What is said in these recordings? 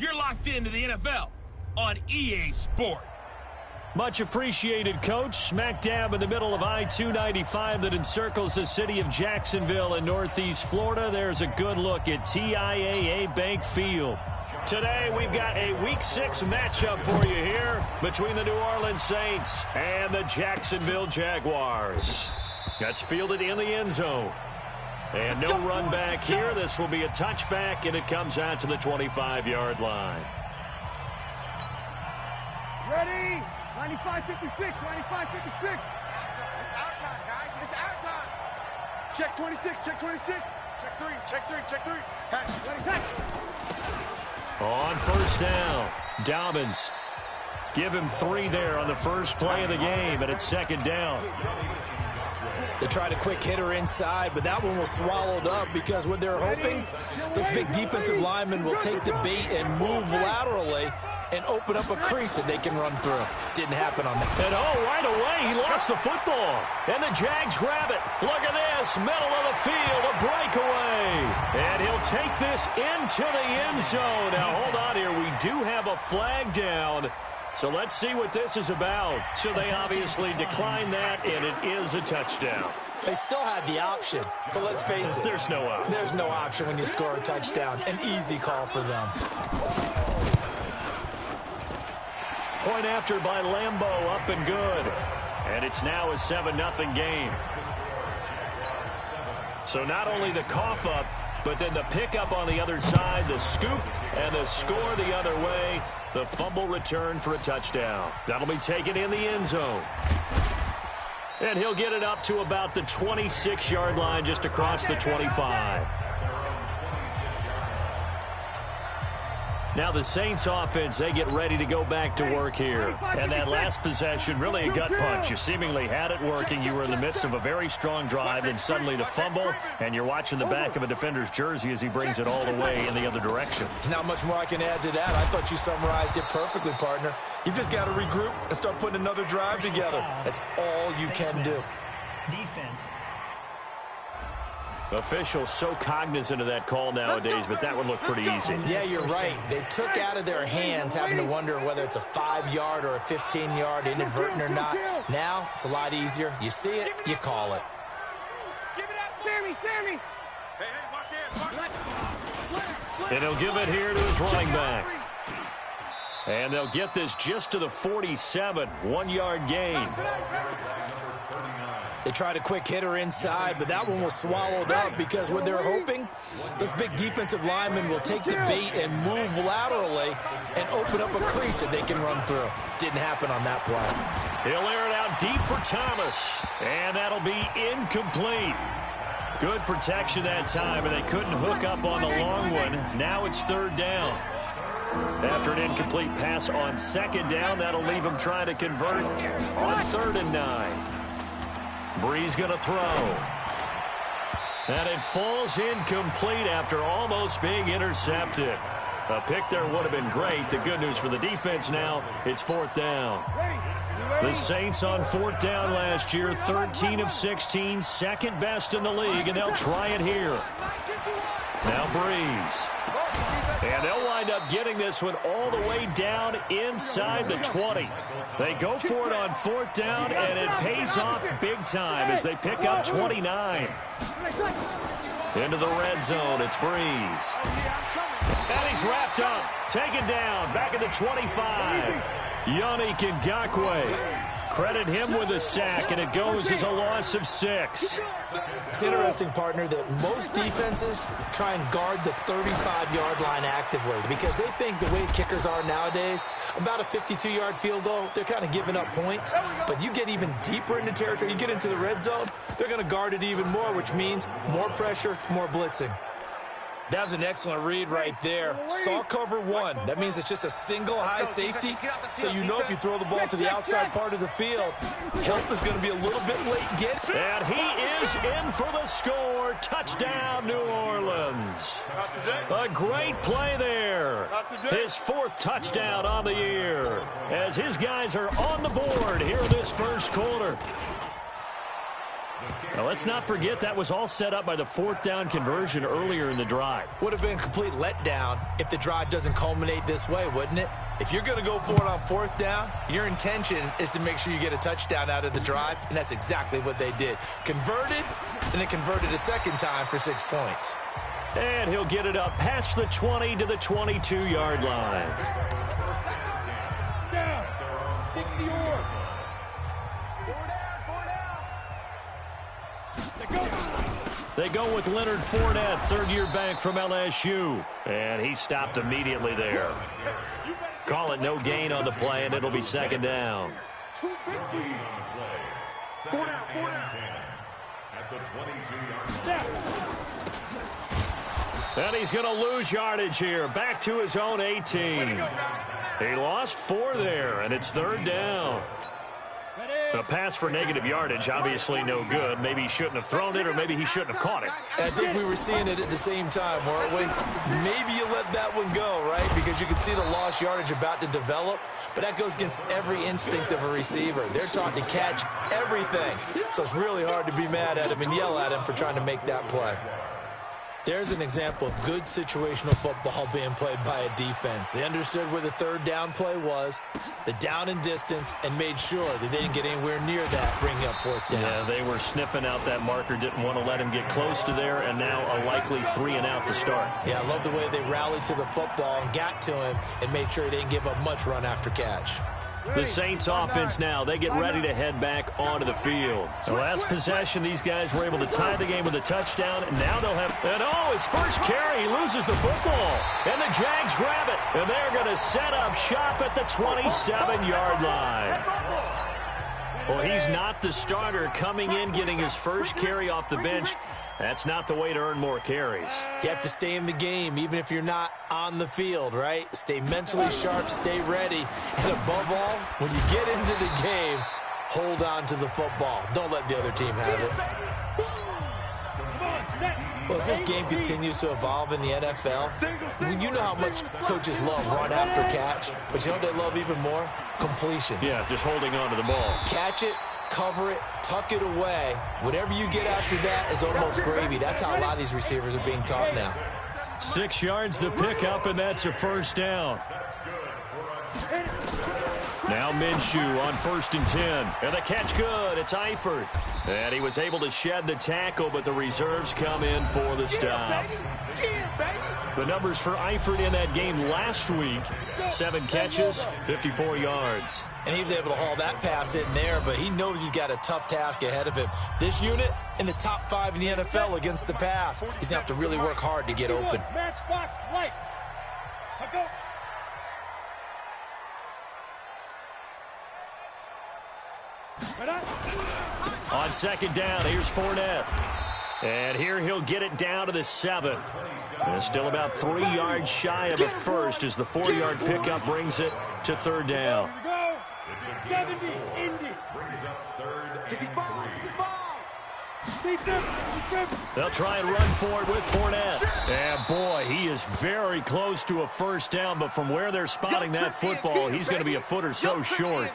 You're locked into the NFL on EA Sport. Much appreciated, Coach. Smack dab in the middle of I-295 that encircles the city of Jacksonville in Northeast Florida. There's a good look at TIAA Bank Field. Today, we've got a Week 6 matchup for you here between the New Orleans Saints and the Jacksonville Jaguars. That's fielded in the end zone. And no run back here. This will be a touchback, and it comes out to the 25-yard line. Ready? 95-56, 95-56. It's our time, guys. It's our time. Check 26, check 26. Check three, check three, check three. Catch, ready, catch. On first down, Dobbins. Give him 3 there on the first play of the game, and it's second down. They tried a quick hitter inside, but that one was swallowed up because what they're hoping, this big defensive lineman will take the bait and move laterally and open up a crease that they can run through. Didn't happen on that. And right away, he lost the football. And the Jags grab it. Look at this, middle of the field, a breakaway. And he'll take this into the end zone. Now, hold on here. We do have a flag down. So let's see what this is about. So they obviously declined that, and it is a touchdown. They still had the option, but let's face it. There's no option. There's no option when you score a touchdown. An easy call for them. Point after by Lambeau, up and good. And it's now a 7-0 game. So not only the cough up, but then the pickup on the other side, the scoop, and the score the other way. The fumble return for a touchdown. That'll be taken in the end zone. And he'll get it up to about the 26-yard line, just across the 25. Now the Saints offense, they get ready to go back to work here. And that last possession, really a gut punch. You seemingly had it working. You were in the midst of a very strong drive, and suddenly the fumble, and you're watching the back of a defender's jersey as he brings it all the way in the other direction. There's not much more I can add to that. I thought you summarized it perfectly, partner. You just got to regroup and start putting another drive together. That's all you can do. Defense. Officials so cognizant of that call nowadays, but that one looked pretty easy. Yeah, you're right. They took out of their hands having to wonder whether it's a 5-yard or a 15-yard, inadvertent or not. Now, it's a lot easier. You see it, you call it. Give it out, Sammy, Sammy. Hey, watch it. And he'll give it here to his running back. And they'll get this just to the 47, 1-yard gain. They tried a quick hitter inside, but that one was swallowed up because what they're hoping, this big defensive lineman will take the bait and move laterally and open up a crease that they can run through. Didn't happen on that play. He'll air it out deep for Thomas, and that'll be incomplete. Good protection that time, and they couldn't hook up on the long one. Now it's third down. After an incomplete pass on second down, that'll leave him trying to convert on 3rd and 9. Breeze going to throw. And it falls incomplete after almost being intercepted. A pick there would have been great. The good news for the defense now, it's 4th down. The Saints on 4th down last year, 13 of 16, second best in the league, and they'll try it here. Now Breeze. And they'll wind up getting this one all the way down inside the 20. They go for it on 4th down, and it pays off big time as they pick up 29. Into the red zone, it's Breeze. And he's wrapped up, taken down, back at the 25. Yannick Ngakoue. Credit him with a sack, and it goes as a loss of 6. It's interesting, partner, that most defenses try and guard the 35-yard line actively because they think the way kickers are nowadays, about a 52-yard field goal, they're kind of giving up points. But you get even deeper into territory, you get into the red zone, they're going to guard it even more, which means more pressure, more blitzing. That was an excellent read right there. Saw cover 1. That means it's just a single high safety. So you know if you throw the ball to the outside part of the field, help is going to be a little bit late getting. And he is in for the score. Touchdown, New Orleans. A great play there. His 4th touchdown on the year as his guys are on the board here in this first quarter. Now, let's not forget that was all set up by the fourth down conversion earlier in the drive. Would have been a complete letdown if the drive doesn't culminate this way, wouldn't it? If you're going to go for it on fourth down, your intention is to make sure you get a touchdown out of the drive, and that's exactly what they did. Converted, and then converted a second time for 6 points. And he'll get it up past the 20 to the 22-yard line. Down. 60 yards. They go with Leonard Fournette, third-year back from LSU. And he stopped immediately there. Call it no gain on the play, and it'll be second down. Four down. At the 22-yard line. And he's going to lose yardage here. Back to his own 18. He lost 4 there, and it's third down. The pass for negative yardage, obviously no good. Maybe he shouldn't have thrown it, or maybe he shouldn't have caught it. I think we were seeing it at the same time, weren't we? Maybe you let that one go, right? Because you can see the lost yardage about to develop, but that goes against every instinct of a receiver. They're taught to catch everything, so it's really hard to be mad at him and yell at him for trying to make that play. There's an example of good situational football being played by a defense. They understood where the third down play was, the down and distance, and made sure that they didn't get anywhere near that, bringing up fourth down. Yeah, they were sniffing out that marker, didn't want to let him get close to there, and now a likely 3-and-out to start. Yeah, I love the way they rallied to the football and got to him and made sure he didn't give up much run after catch. The Saints offense now, they get ready to head back onto the field. The last possession, these guys were able to tie the game with a touchdown, and now they'll have, and his first carry, he loses the football. And the Jags grab it, and they're going to set up shop at the 27-yard line. Well, he's not the starter coming in, getting his first carry off the bench. That's not the way to earn more carries. You have to stay in the game, even if you're not on the field, right? Stay mentally sharp, stay ready, and above all, when you get into the game, hold on to the football. Don't let the other team have it. Well, as this game continues to evolve in the NFL, you know how much coaches love run after catch, but you know what they love even more? Completion. Yeah, just holding on to the ball. Catch it, cover it, tuck it away. Whatever you get after that is almost gravy. That's how a lot of these receivers are being taught now. 6 yards the pickup, and that's a first down. Now Minshew on 1st and 10. And the catch good. It's Eifert. And he was able to shed the tackle, but the reserves come in for the stop. The numbers for Eifert in that game last week, 7 catches, 54 yards. And he was able to haul that pass in there, but he knows he's got a tough task ahead of him. This unit in the top 5 in the NFL against the pass. He's going to have to really work hard to get open. Matchbox lights. Go. On 2nd down, here's Fournette. And here he'll get it down to the 7. And still about 3 yards shy of a first as the 4-yard pickup brings it to 3rd down. 70, Indy. 65. They'll try and run for it with Fournette. And, boy, he is very close to a first down, but from where they're spotting that football, he's going to be a foot or so short.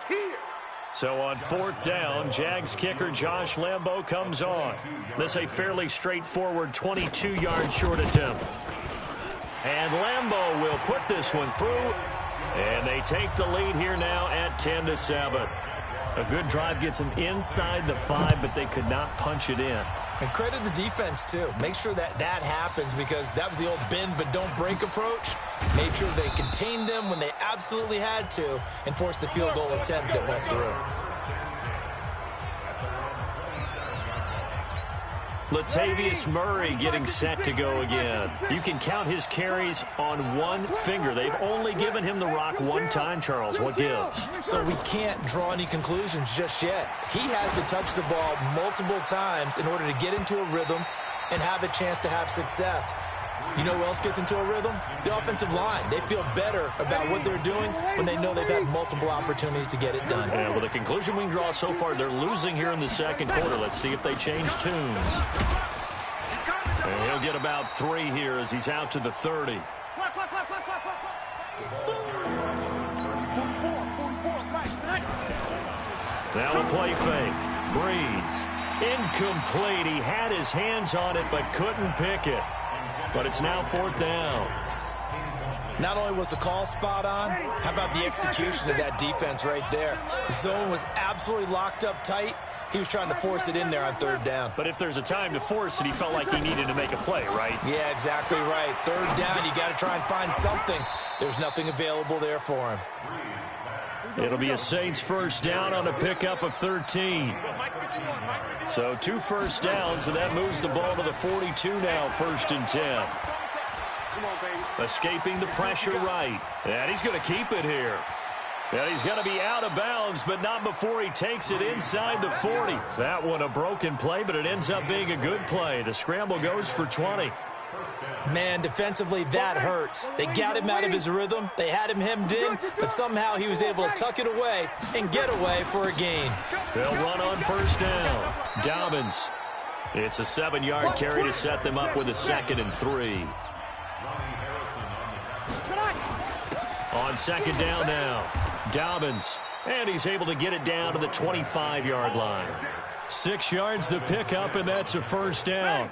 So on 4th down, Jags kicker Josh Lambo comes on. This a fairly straightforward 22-yard short attempt. And Lambo will put this one through, and they take the lead here now at 10-7. A good drive gets them inside the 5, but they could not punch it in. And credit the defense, too. Make sure that happens, because that was the old bend but don't break approach. Made sure they contained them when they absolutely had to and forced the field goal attempt that went through. Latavius Murray getting set to go again. You can count his carries on one finger. They've only given him the rock one time, Charles. What gives? So we can't draw any conclusions just yet. He has to touch the ball multiple times in order to get into a rhythm and have a chance to have success. You know who else gets into a rhythm? The offensive line. They feel better about what they're doing when they know they've had multiple opportunities to get it done. And with the conclusion we can draw so far, they're losing here in the 2nd quarter. Let's see if they change tunes. And he'll get about 3 here as he's out to the 30. Now a play fake. Breeze. Incomplete. He had his hands on it but couldn't pick it. But it's now 4th down. Not only was the call spot on, how about the execution of that defense right there? The zone was absolutely locked up tight. He was trying to force it in there on 3rd down. But if there's a time to force it, he felt like he needed to make a play, right? Yeah, exactly right. 3rd down, you got to try and find something. There's nothing available there for him. It'll be a Saints 1st down on a pickup of 13. So 2 first downs, and that moves the ball to the 42 now, 1st and 10. Escaping the pressure right. And he's going to keep it here. And he's going to be out of bounds, but not before he takes it inside the 40. That one a broken play, but it ends up being a good play. The scramble goes for 20. Man, defensively, that hurts. They got him out of his rhythm. They had him hemmed in, but somehow he was able to tuck it away and get away for a gain. They'll run on 1st down. Dobbins. It's a 7-yard carry to set them up with a 2nd and 3. On 2nd down now. Dobbins. And he's able to get it down to the 25-yard line. 6 yards the pickup, and that's a 1st down.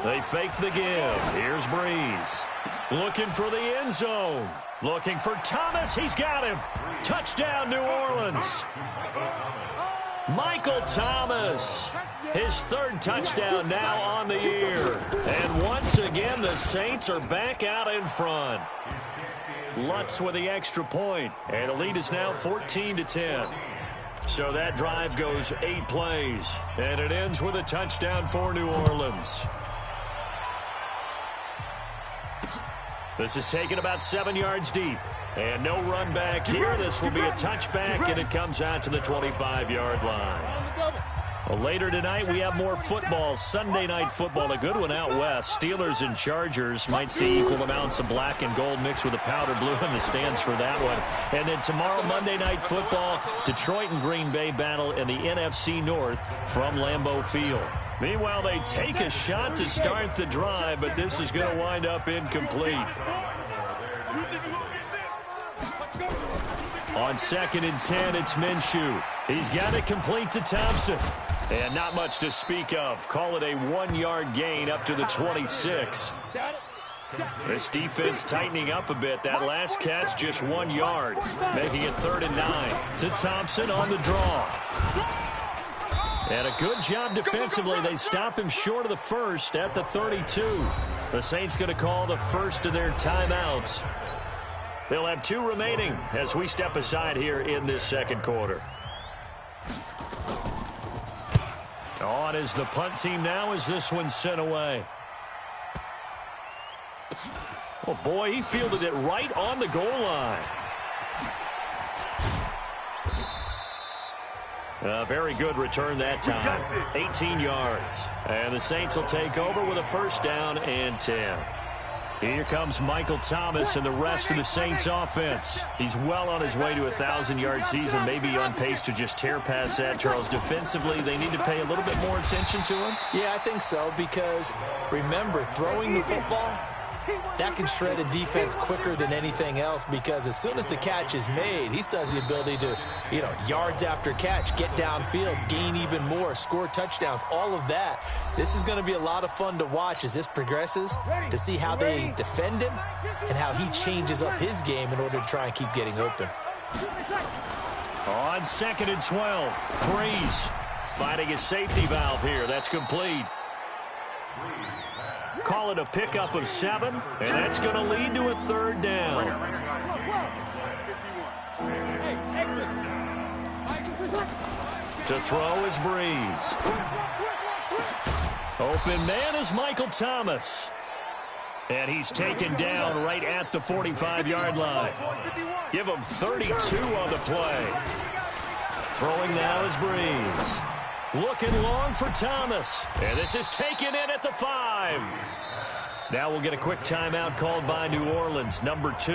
They fake the give. Here's Breeze. Looking for the end zone. Looking for Thomas. He's got him. Touchdown, New Orleans. Michael Thomas. His 3rd touchdown now on the year. And once again, the Saints are back out in front. Lutz with the extra point. And the lead is now 14-10. So that drive goes 8 plays. And it ends with a touchdown for New Orleans. This is taken about 7 yards deep. And no run back here. This will be a touchback, and it comes out to the 25-yard line. Well, later tonight, we have more football. Sunday night football, a good one out west. Steelers and Chargers might see equal amounts of black and gold mixed with a powder blue in the stands for that one. And then tomorrow, Monday night football, Detroit and Green Bay battle in the NFC North from Lambeau Field. Meanwhile, they take a shot to start the drive, but this is going to wind up incomplete. On 2nd and 10, it's Minshew. He's got it complete to Thompson. And not much to speak of. Call it a 1-yard gain up to the 26. This defense tightening up a bit. That last catch just 1 yard, making it 3rd and 9. To Thompson on the draw. And a good job defensively. They stop him short of the 1st at the 32. The Saints going to call the first of their timeouts. They'll have 2 remaining as we step aside here in this 2nd quarter. On is the punt team now as this one's sent away. Oh, boy, he fielded it right on the goal line. A very good return that time. 18 yards. And the Saints will take over with a 1st down and 10. Here comes Michael Thomas and the rest of the Saints offense. He's well on his way to a 1,000-yard season, maybe on pace to just tear past that, Charles. Defensively, they need to pay a little bit more attention to him. Yeah, I think so, because remember, throwing the football, that can shred a defense quicker than anything else, because as soon as the catch is made, he still has the ability to, yards after catch, get downfield, gain even more, score touchdowns, all of that. This is going to be a lot of fun to watch as this progresses, to see how they defend him and how he changes up his game in order to try and keep getting open. On 2nd and 12, Breeze finding his safety valve here. That's complete. Call it a pickup of 7, and that's going to lead to a 3rd down. To throw is Breeze. Open man is Michael Thomas. And he's taken down right at the 45-yard line. Give him 32 on the play. Throwing now is Breeze. Looking long for Thomas. And this is taken in at the 5. Now we'll get a quick timeout called by New Orleans, number 2,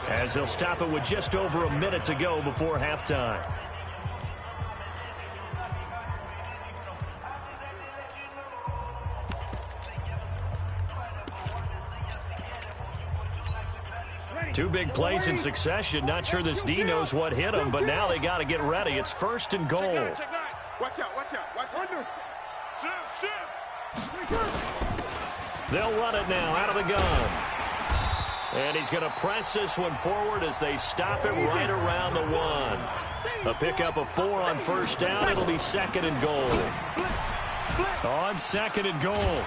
as they'll stop it with just over a minute to go before halftime. Two big plays in succession. Not sure this D knows what hit him, but now they got to get ready. It's first and goal. Watch out, watch out, watch out. They'll run it now out of the gun. And he's going to press this one forward as they stop it right around the 1. A pickup of 4 on first down. It'll be second and goal. On second and goal,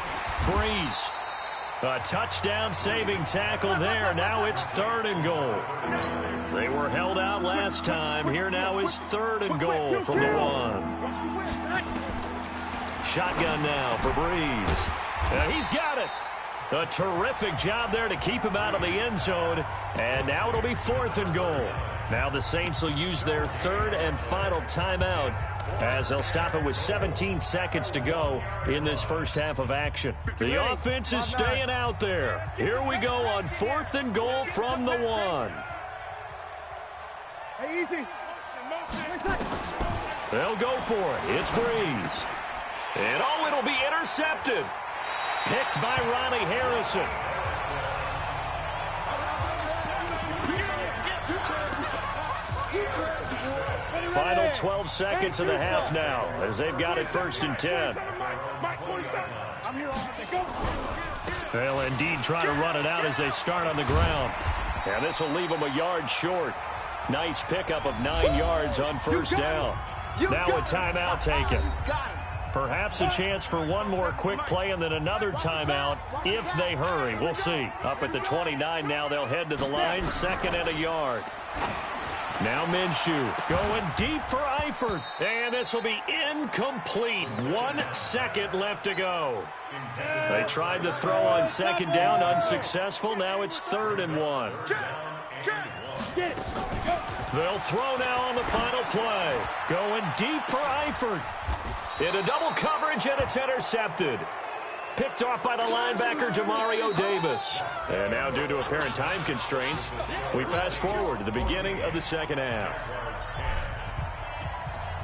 Breeze. A touchdown saving tackle there. Now it's third and goal. They were held out last time. Here now is third and goal from the 1. Shotgun now for Breeze. He's got it. A terrific job there to keep him out of the end zone. And now it'll be fourth and goal. Now the Saints will use their third and final timeout as they'll stop it with 17 seconds to go in this first half of action. The offense is staying out there. Here we go on fourth and goal from the 1. Hey, easy. They'll go for it. It's Breeze. And it'll be intercepted. Picked by Ronnie Harrison. Final 12 seconds of the half now as they've got it first and 10. They'll indeed try to run it out as they start on the ground. And this will leave them a yard short. Nice pickup of 9 yards on first down. Now a timeout taken. Perhaps a chance for one more quick play and then another timeout if they hurry. We'll see. Up at the 29 now, they'll head to the line, second and a yard. Now Minshew going deep for Eifert. And this will be incomplete. 1 second left to go. They tried to throw on second down, unsuccessful. Now it's third and 1. They'll throw now on the final play. Going deep for Eifert. Into double coverage, and it's intercepted. Picked off by the linebacker, Demario Davis. And now, due to apparent time constraints, we fast forward to the beginning of the second half.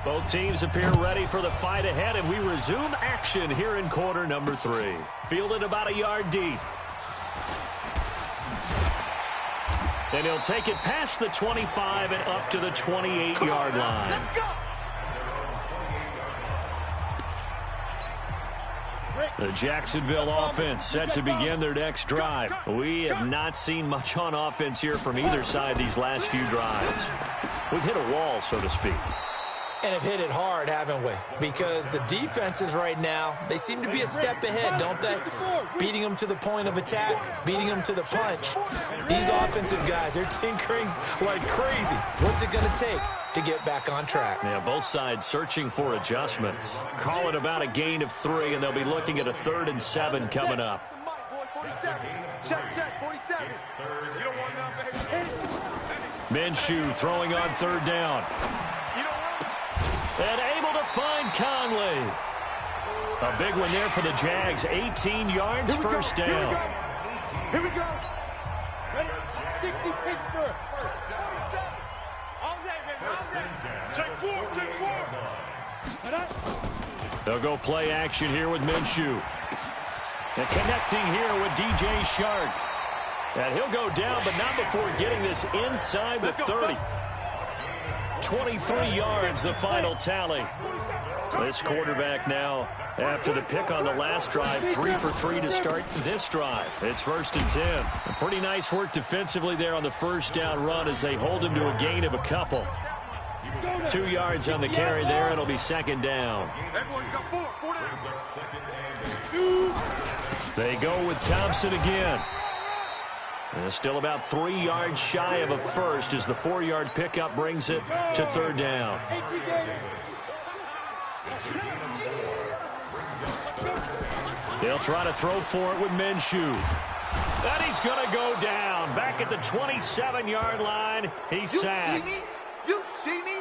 Both teams appear ready for the fight ahead, and we resume action here in quarter number 3. Fielded about a yard deep. And he'll take it past the 25 and up to the 28-yard line. Let's go. The Jacksonville offense set to begin their next drive. We have not seen much on offense here from either side these last few drives. We've hit a wall, so to speak. And have hit it hard, haven't we? Because the defenses right now, they seem to be a step ahead, don't they? Beating them to the point of attack, beating them to the punch. These offensive guys, they're tinkering like crazy. What's it going to take to get back on track? Yeah, both sides searching for adjustments. Call it about a gain of 3, and they'll be looking at a 3rd and 7 coming up. Check, 47. You don't want nothing. Minshew throwing on 3rd down. And able to find Conley. A big one there for the Jags. 18 yards, first down. Here we go. Ready? 60 Pittsburgh. All day, baby. All day. Take 4. They'll go play action here with Minshew. And connecting here with DJ Shark. And he'll go down, but not before getting this inside the 30. 23 yards, the final tally. This quarterback now, after the pick on the last drive, 3 for 3 to start this drive. It's first and 10. Pretty nice work defensively there on the first down run as they hold him to a gain of a couple. 2 yards on the carry there. It'll be second down. They go with Thompson again. And still about 3 yards shy of a first as the 4-yard pickup brings it to 3rd down. They'll try to throw for it with Minshew. And he's going to go down. Back at the 27-yard line. He's sacked. You see me?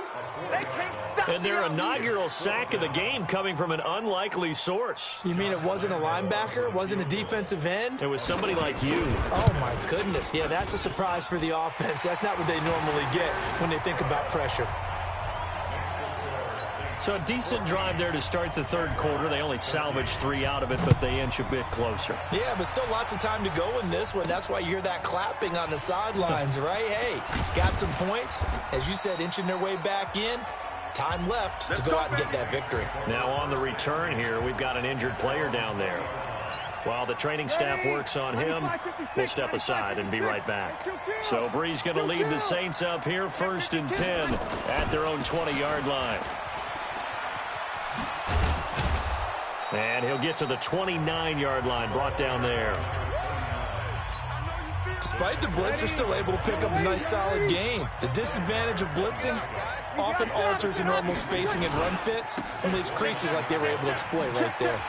They can't stop me. And their inaugural sack of the game coming from an unlikely source. You mean it wasn't a linebacker? It wasn't a defensive end? It was somebody like you. Oh, my goodness. Yeah, that's a surprise for the offense. That's not what they normally get when they think about pressure. So a decent drive there to start the third quarter. They only salvaged 3 out of it, but they inch a bit closer. Yeah, but still lots of time to go in this one. That's why you hear that clapping on the sidelines, right? Hey, got some points. As you said, inching their way back in. Time left to go out and get that victory. Now on the return here, we've got an injured player down there. While the training staff works on him, we'll step aside and be right back. So Bree's going to lead the Saints up here, 1st and 10 at their own 20-yard line. And he'll get to the 29-yard line, brought down there. Despite the blitz, they're still able to pick up a nice, solid gain. The disadvantage of blitzing often alters the normal spacing and run fits and leaves creases like they were able to exploit right there.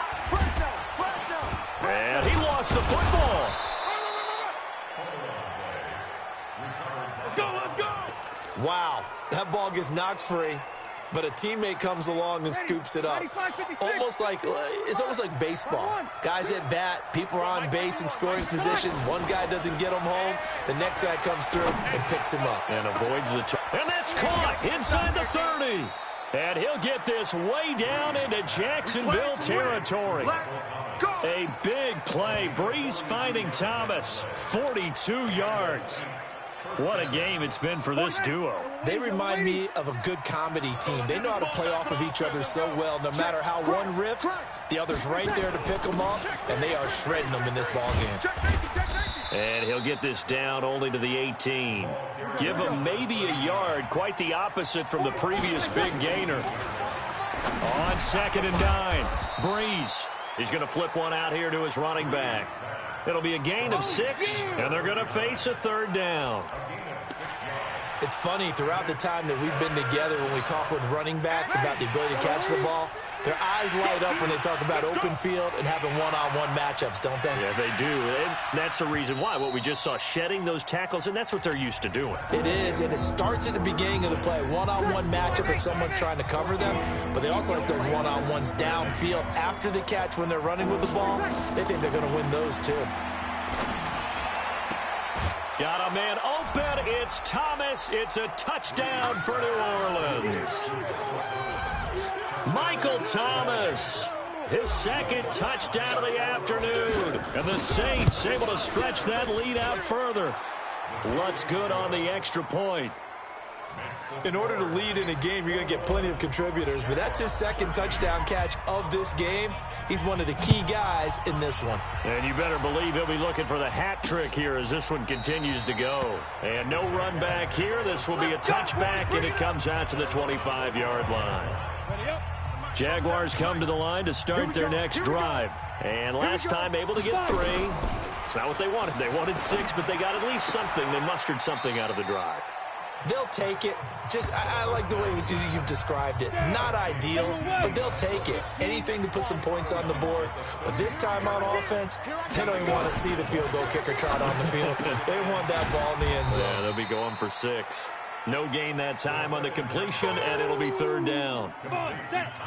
And he lost the football. Let's go! Wow, that ball gets knocked free, but a teammate comes along and scoops it up. It's almost like baseball. Guys at bat, people are on base in scoring position. One guy doesn't get them home. The next guy comes through and picks him up. And avoids the and that's caught inside the 30. And he'll get this way down into Jacksonville territory. A big play. Breeze finding Thomas. 42 yards. What a game it's been for this duo. They remind me of a good comedy team. They know how to play off of each other so well. No matter how one riffs, the other's right there to pick them up, and they are shredding them in this ball game. And he'll get this down only to the 18. Give him maybe a yard, quite the opposite from the previous big gainer. On 2nd and 9, Breeze. He's going to flip one out here to his running back. It'll be a gain of 6, and they're going to face a 3rd down. It's funny, throughout the time that we've been together, when we talk with running backs about the ability to catch the ball, their eyes light up when they talk about open field and having one-on-one matchups, don't they? Yeah, they do. And that's the reason why. What we just saw, shedding those tackles, and that's what they're used to doing. It is, and it starts at the beginning of the play. One-on-one matchup with someone trying to cover them, but they also like those one-on-ones downfield after the catch when they're running with the ball. They think they're going to win those, too. Got a man open. It's Thomas. It's a touchdown for New Orleans. Michael Thomas, his 2nd touchdown of the afternoon. And the Saints able to stretch that lead out further. What's good on the extra point? In order to lead in a game, you're going to get plenty of contributors, but that's his 2nd touchdown catch of this game. He's one of the key guys in this one. And you better believe he'll be looking for the hat trick here as this one continues to go. And no run back here. This will be a touchback, and it comes out to the 25-yard line. Jaguars come to the line to start their next drive. And last time able to get 3. It's not what they wanted. They wanted 6, but they got at least something. They mustered something out of the drive. They'll take it. I like the way you've described it. Not ideal, but they'll take it. Anything to put some points on the board. But this time on offense, they don't even want to see the field goal kicker trot on the field. They want that ball in the end zone. Yeah, they'll be going for 6. No gain that time on the completion, and it'll be 3rd down.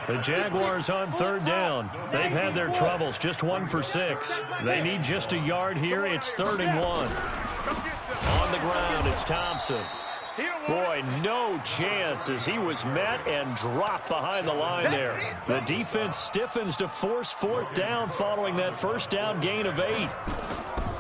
The Jaguars on 3rd down. They've had their troubles, just 1 for 6. They need just a yard here. It's 3rd and 1. On the ground, it's Thompson. Boy, no chance as he was met and dropped behind the line there. The defense stiffens to force 4th down following that 1st down gain of 8.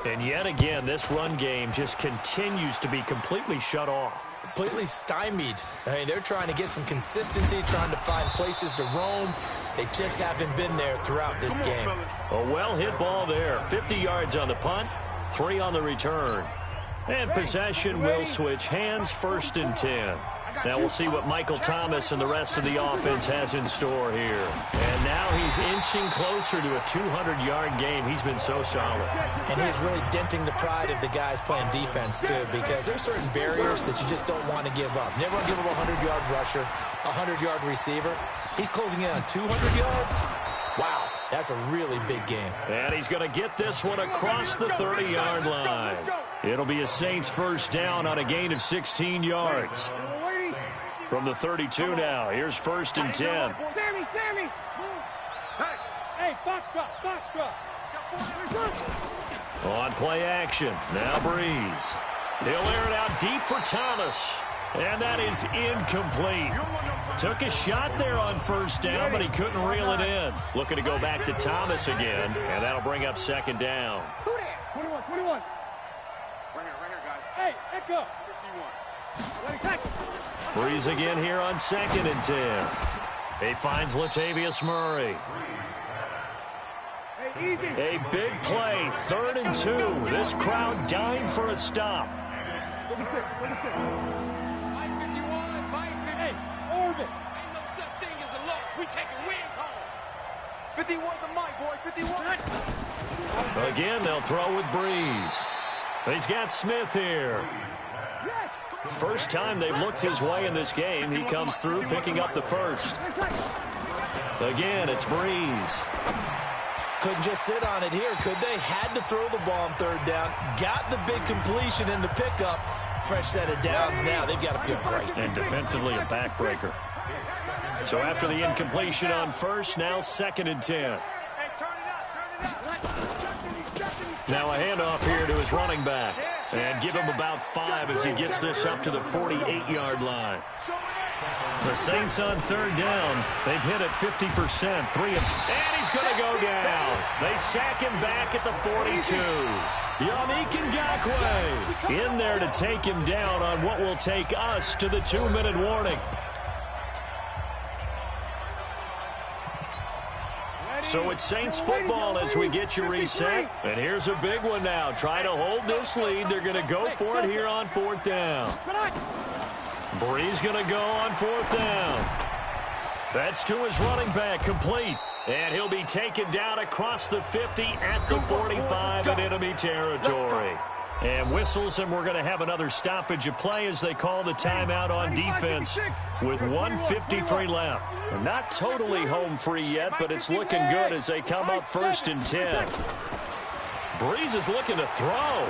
And yet again, this run game just continues to be completely shut off. Completely stymied. I mean, they're trying to get some consistency, trying to find places to roam. They just haven't been there throughout this game. A well-hit ball there. 50 yards on the punt, 3 on the return. And possession will switch hands, 1st and 10. Now we'll see what Michael Thomas and the rest of the offense has in store here. And now he's inching closer to a 200-yard game. He's been so solid. And he's really denting the pride of the guys playing defense, too, because there's certain barriers that you just don't want to give up. Never want to give up a 100-yard rusher, a 100-yard receiver. He's closing in on 200 yards. Wow, that's a really big game. And he's going to get this one across the 30-yard line. It'll be a Saints 1st down on a gain of 16 yards. From the 32 now, here's 1st and 10. Sammy! Hey, box drop. On play action, now Breeze. He'll air it out deep for Thomas. And that is incomplete. Took a shot there on first down, but he couldn't reel it in. Looking to go back to Thomas again, and that'll bring up second down. 21. Right here, guys. Hey, echo. 51. Breeze again here on 2nd and 10. He finds Latavius Murray. Hey, easy. A big play, 3rd and 2. This crowd dying for a stop. 36. Mike 51, Mike 50. Hey, Orbit. Ain't no such thing as a loss. We taking wins home. 51's the mic, boy. 51. Again, they'll throw with Breeze. He's got Smith here. First time they've looked his way in this game. He comes through picking up the first. Again, it's Breeze. Couldn't just sit on it here, could they? Had to throw the ball on 3rd down. Got the big completion in the pickup. Fresh set of downs now. They've got to feel great. And defensively, a backbreaker. So after the incompletion on first, now 2nd and 10. Now a handoff here to his running back. And give him about 5 as he gets this up to the 48-yard line. The Saints on 3rd down. They've hit it 50%. And he's going to go down. They sack him back at the 42. Yannick Ngakoue in there to take him down on what will take us to the 2-minute warning. So it's Saints football as we get you reset. And here's a big one now. Try to hold this lead. They're going to go for it here on 4th down. Breeze going to go on 4th down. That's to his running back, complete. And he'll be taken down across the 50 at the 45 in enemy territory. And whistles, and we're going to have another stoppage of play as they call the timeout on defense with 1:53 left. And not totally home free yet, but it's looking good as they come up 1st and 10. Breeze is looking to throw.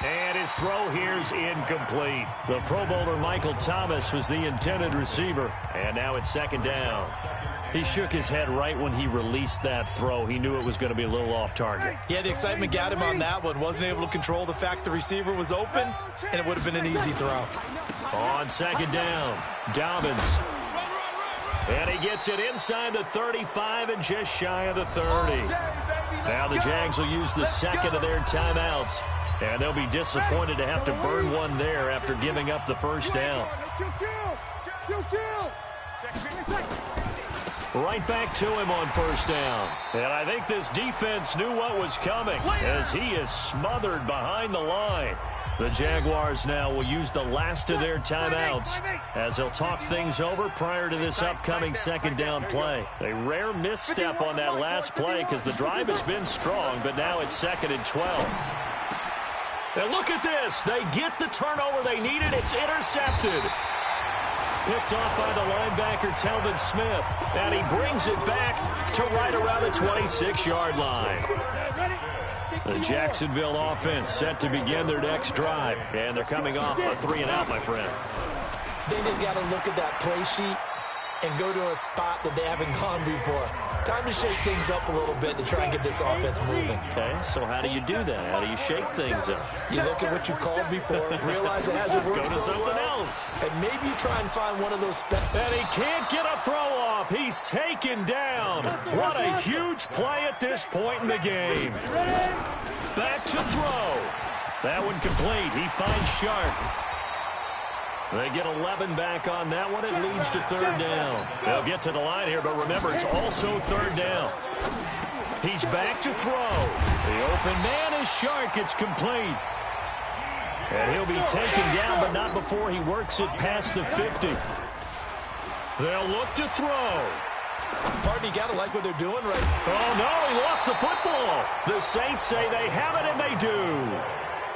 And his throw here's incomplete. The Pro Bowler Michael Thomas was the intended receiver. And now it's 2nd down. He shook his head right when he released that throw. He knew it was going to be a little off target. Yeah, the excitement got him on that one. Wasn't able to control the fact the receiver was open, and it would have been an easy throw. On 2nd down, Dobbins. And he gets it inside the 35 and just shy of the 30. Now the Jags will use the 2nd of their timeouts. And they'll be disappointed to have to burn one there after giving up the 1st down. Right back to him on 1st down. And I think this defense knew what was coming as he is smothered behind the line. The Jaguars now will use the last of their timeouts as they'll talk things over prior to this upcoming 2nd down play. A rare misstep on that last play because the drive has been strong, but now it's 2nd and 12. And look at this. They get the turnover they needed. It's intercepted. Picked off by the linebacker, Telvin Smith. And he brings it back to right around the 26-yard line. The Jacksonville offense set to begin their next drive. And they're coming off a 3-and-out, my friend. I think they've got to look at that play sheet and go to a spot that they haven't gone before. Time to shake things up a little bit to try and get this offense moving. Okay, so how do you do that? How do you shake things up? You look at what you've called before, realize it hasn't worked Go to so something well, else. and maybe you try and find one of those And he can't get a throw off. He's taken down. What a huge play at this point in the game. Back to throw. That one complete. He finds Sharp. They get 11 back on that one. It leads to 3rd down. They'll get to the line here, but remember, it's also 3rd down. He's back to throw. The open man is Shark. It's complete. And he'll be taken down, but not before he works it past the 50. They'll look to throw. Pardon, you got to like what they're doing right. Oh, no, he lost the football. The Saints say they have it, and they do.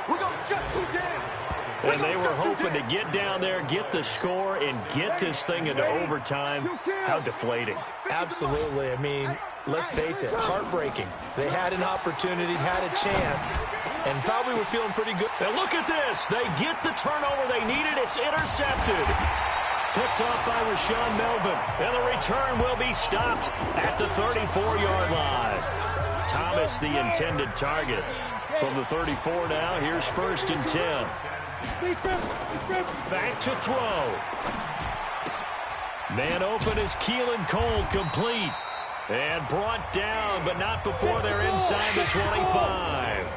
We're going to shut you down. And they were hoping to get down there, get the score, and get this thing into overtime. How deflating. Absolutely. I mean, let's face it, heartbreaking. They had an opportunity, had a chance, and probably were feeling pretty good. And look at this. They get the turnover they needed. It's intercepted. Picked off by Rashawn Melvin. And the return will be stopped at the 34-yard line. Thomas, the intended target. From the 34 now, here's 1st and 10. Back to throw. Man open is Keelan Cole, complete. And brought down, but not before they're inside the 25.